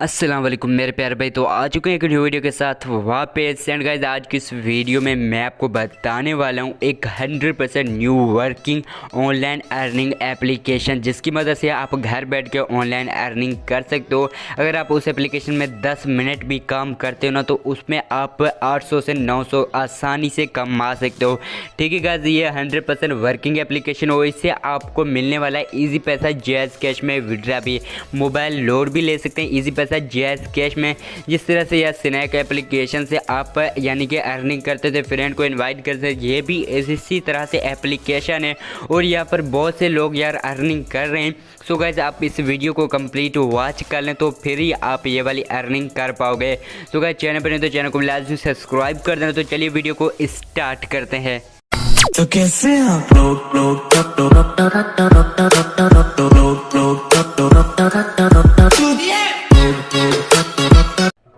अस्सलाम वालेकुम मेरे प्यारे भाई। तो आ चुके हैं एक न्यू वीडियो के साथ वापस। एंड गाइस आज की इस वीडियो में मैं आपको बताने वाला हूं एक 100% new working online earning application, जिसकी मदद से आप घर बैठ के ऑनलाइन अर्निंग कर सकते हो। अगर आप उस एप्लीकेशन में 10 मिनट भी काम करते हो ना, तो उसमें आप 800 से 900 आसानी से कमा सकते हो। ठीक है गाइस, ये 100% वर्किंग एप्लीकेशन हो। इससे आपको मिलने वाला है ईजी पैसा, जैज़ कैश में विड्रा भी, मोबाइल लोड भी ले सकते हैं ईजी पैसा जैज़ कैश में। जिस तरह से यह स्नैक एप्लीकेशन से आप यानी कि अर्निंग करते थे, फ्रेंड को इनवाइट करते थे, ये भी इसी तरह से एप्लीकेशन है और यहाँ पर बहुत से लोग यार अर्निंग कर रहे हैं। सो गाइस आप इस वीडियो को कंप्लीट वॉच कर लें तो फिर ही आप ये वाली अर्निंग कर पाओगे। सो गाइस चैनल पर नहीं तो चैनल को लाजमी सब्सक्राइब कर देना। तो चलिए वीडियो को स्टार्ट करते हैं। तो कैसे आप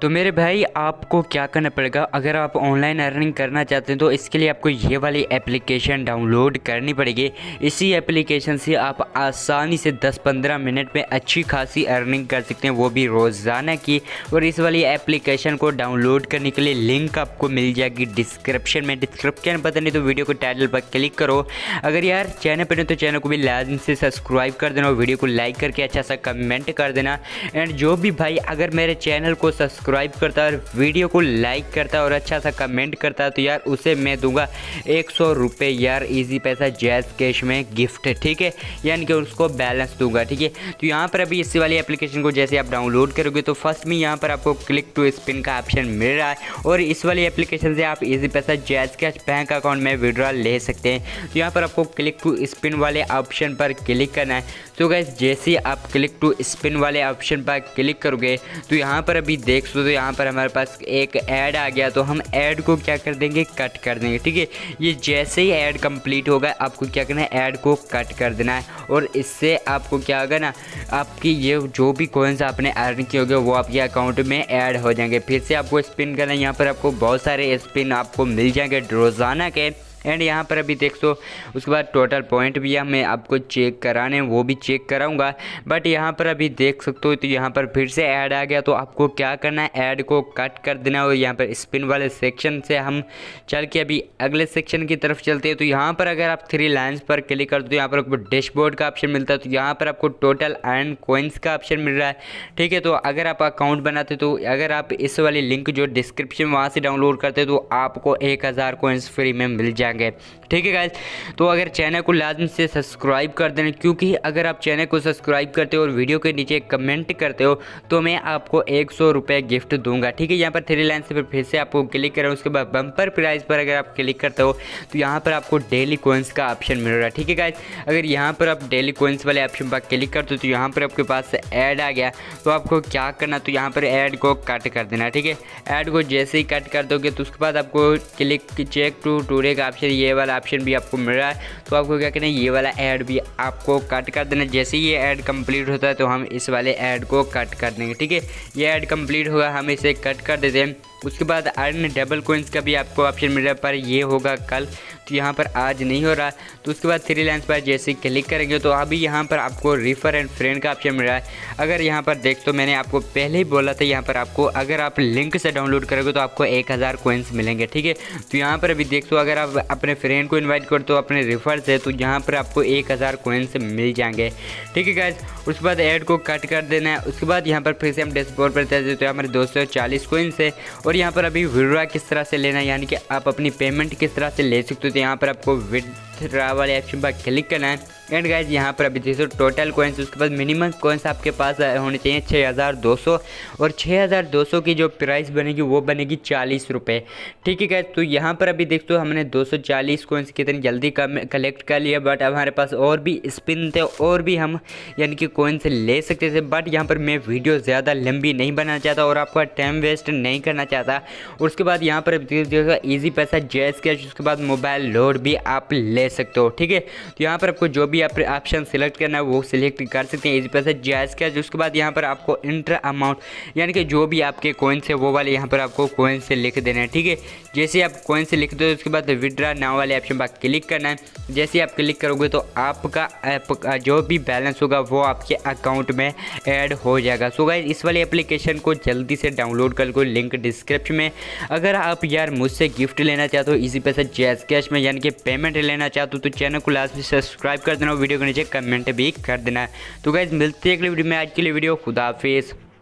तो मेरे भाई आपको क्या करना पड़ेगा, अगर आप ऑनलाइन अर्निंग करना चाहते हैं तो इसके लिए आपको ये वाली एप्लीकेशन डाउनलोड करनी पड़ेगी। इसी एप्लीकेशन से आप आसानी से 10-15 मिनट में अच्छी खासी अर्निंग कर सकते हैं, वो भी रोज़ाना की। और इस वाली एप्लीकेशन को डाउनलोड करने के लिए लिंक आपको मिल जाएगी डिस्क्रिप्शन में। डिस्क्रिप्शन पता नहीं तो वीडियो को टाइटल पर क्लिक करो। अगर यार चैनल पर नहीं तो चैनल को भी लाजमी से सब्सक्राइब कर देना और वीडियो को लाइक करके अच्छा सा कमेंट कर देना। एंड जो भी भाई अगर मेरे चैनल को सब्सक्राइब करता है और वीडियो को लाइक करता है और अच्छा सा कमेंट करता है तो यार उसे मैं दूंगा 100 रुपये यार इजी पैसा जैज़ कैश में गिफ्ट। ठीक है, यानी कि उसको बैलेंस दूंगा। ठीक है, तो यहाँ पर अभी इसी वाली एप्लीकेशन को जैसे आप डाउनलोड करोगे तो फर्स्ट में यहाँ पर आपको क्लिक टू स्पिन का ऑप्शन मिल रहा है और इस वाली एप्लीकेशन से आप इजी पैसा जैज़ कैश बैंक अकाउंट में विड्रॉल ले सकते हैं। तो यहाँ पर आपको क्लिक टू स्पिन वाले ऑप्शन पर क्लिक करना है। तो गाइस जैसे आप क्लिक टू स्पिन वाले ऑप्शन पर क्लिक करोगे तो यहाँ पर अभी देख तो यहाँ पर हमारे पास एक ऐड आ गया। तो हम ऐड को क्या कर देंगे, कट कर देंगे। ठीक है, ये जैसे ही ऐड कंप्लीट होगा आपको क्या करना है, ऐड को कट कर देना है और इससे आपको क्या होगा ना, आपकी ये जो भी कॉइन्स आपने अर्न किए होंगे वो आपके अकाउंट में ऐड हो जाएंगे। फिर से आपको स्पिन करना है, यहाँ पर आपको बहुत सारे स्पिन आपको मिल जाएंगे रोज़ाना के। एंड यहाँ पर अभी देख सो उसके बाद टोटल पॉइंट भी मैं आपको चेक कराने वो भी चेक कराऊंगा। बट यहाँ पर अभी देख सकते हो तो यहाँ पर फिर से ऐड आ गया। तो आपको क्या करना है, ऐड को कट कर देना और यहाँ पर स्पिन वाले सेक्शन से हम चल के अभी अगले सेक्शन की तरफ चलते हैं। तो यहाँ पर अगर आप 3 लाइन्स पर क्लिक कर दो तो यहाँ पर आपको डैशबोर्ड का ऑप्शन मिलता है। तो यहाँ पर आपको टोटल अर्न कॉइन्स का ऑप्शन मिल रहा है। ठीक है, तो अगर आप अकाउंट बनाते तो अगर आप इस वाली लिंक जो डिस्क्रिप्शन वहाँ से डाउनलोड करते तो आपको 1000 कॉइन्स फ्री में मिल जाएंगे। ठीक है गाइस, तो अगर चैनल को लाजमी से सब्सक्राइब कर देना, क्योंकि अगर आप चैनल को सब्सक्राइब करते हो और वीडियो के नीचे कमेंट करते हो तो मैं आपको 100 रुपये गिफ्ट दूंगा। ठीक है, यहाँ पर 3 लाइन से फिर से आपको क्लिक करें, उसके बाद बम्पर प्राइस पर अगर आप क्लिक करते हो तो यहाँ पर आपको डेली कॉइन्स का ऑप्शन मिल रहा है। ठीक है गाइस, अगर यहाँ पर आप डेली कॉइन्स वाले ऑप्शन पर क्लिक करते हो तो यहाँ पर आपके पास ऐड आ गया। तो आपको क्या करना, तो यहाँ पर ऐड को कट कर देना। ठीक है, ऐड को जैसे ही कट कर दोगे तो उसके बाद आपको क्लिक चेक टू टूडे का ऑप्शन, ये वाला ऑप्शन भी आपको मिल रहा है। तो आपको क्या करना है, ये वाला ऐड भी आपको कट कर देना। जैसे ही ये ऐड कंप्लीट होता है तो हम इस वाले ऐड को कट कर देंगे। ठीक है, ये ऐड कंप्लीट होगा, हम इसे कट कर देते हैं। उसके बाद अर्न डबल कॉइन्स का भी आपको ऑप्शन मिल रहा है, पर ये होगा कल, तो यहाँ पर आज नहीं हो रहा। तो उसके बाद 3 लाइन्स पर जैसे क्लिक करेंगे तो अभी यहाँ पर आपको रिफ़र एंड फ्रेंड का ऑप्शन मिल रहा है। अगर यहाँ पर देख तो मैंने आपको पहले ही बोला था, यहाँ पर आपको अगर आप लिंक से डाउनलोड करोगे तो आपको 1000 कॉइन्स मिलेंगे। ठीक है, तो यहाँ पर अभी देख तो अगर आप अपने फ्रेंड को इन्वाइट करते हो अपने रिफ़र से तो यहाँ पर आपको 1000 कॉइन्स मिल जाएंगे। ठीक है गाइस, उसके बाद ऐड को कट कर देना है। उसके बाद यहाँ पर फिर से हम डैशबोर्ड पर चलते हैं तो हमारे 240 कॉइन्स है और यहाँ पर अभी विड्रॉ किस तरह से लेना है, यानी कि आप अपनी पेमेंट किस तरह से ले सकते हो। तो यहाँ पर आपको विड्रॉ वाले ऑप्शन पर क्लिक करना है। एंड गाइज यहाँ पर अभी देखो टोटल कॉइन्स, उसके बाद मिनिमम कॉइन्स आपके पास होने चाहिए 6200 और 6200 की जो प्राइस बनेगी वो बनेगी 40 रुपये। ठीक है गाइज, तो यहाँ पर अभी देखो हमने 240 कॉइन्स कितनी जल्दी कलेक्ट कर लिया। बट हमारे पास और भी स्पिन थे और भी हम यानी कि कॉइन्स ले सकते थे। बट यहाँ पर मैं वीडियो ज़्यादा लंबी नहीं बनाना चाहता और आपका टाइम वेस्ट नहीं करना चाहता। और उसके बाद यहाँ पर देखिएगा ईजी पैसा जैज़ कैश, उसके बाद मोबाइल लोड भी आप ले सकते हो। ठीक है, तो यहाँ पर आपको जो भी आप ऑप्शन सेलेक्ट करना है वो सिलेक्ट कर सकते हैं। इसी पैसे जायज़ कैश, उसके बाद यहाँ पर आपको इंटर अमाउंट यानी कि जो भी आपके कॉइन्स है वो वाले यहाँ पर आपको कॉइन से लिख देना है। ठीक है, जैसे आप कॉइन से लिख दो उसके बाद विड्रा नाउ वाले ऑप्शन पर क्लिक करना है। जैसे आप क्लिक करोगे तो आपका ऐप का जो भी बैलेंस होगा वो आपके अकाउंट में ऐड हो जाएगा। सो गाइस इस वाली एप्लीकेशन को जल्दी से डाउनलोड कर लो, लिंक डिस्क्रिप्शन में। अगर आप यार मुझसे गिफ्ट लेना चाहते हो इसी पैसे जैज़ कैश में यानी कि पेमेंट लेना चाहते हो तो चैनल को लास्ट में सब्सक्राइब कर देना, वीडियो के नीचे कमेंट भी कर देना। तो गाइस मिलते हैं अगले वीडियो में, आज के लिए वीडियो खुदा हाफिज़।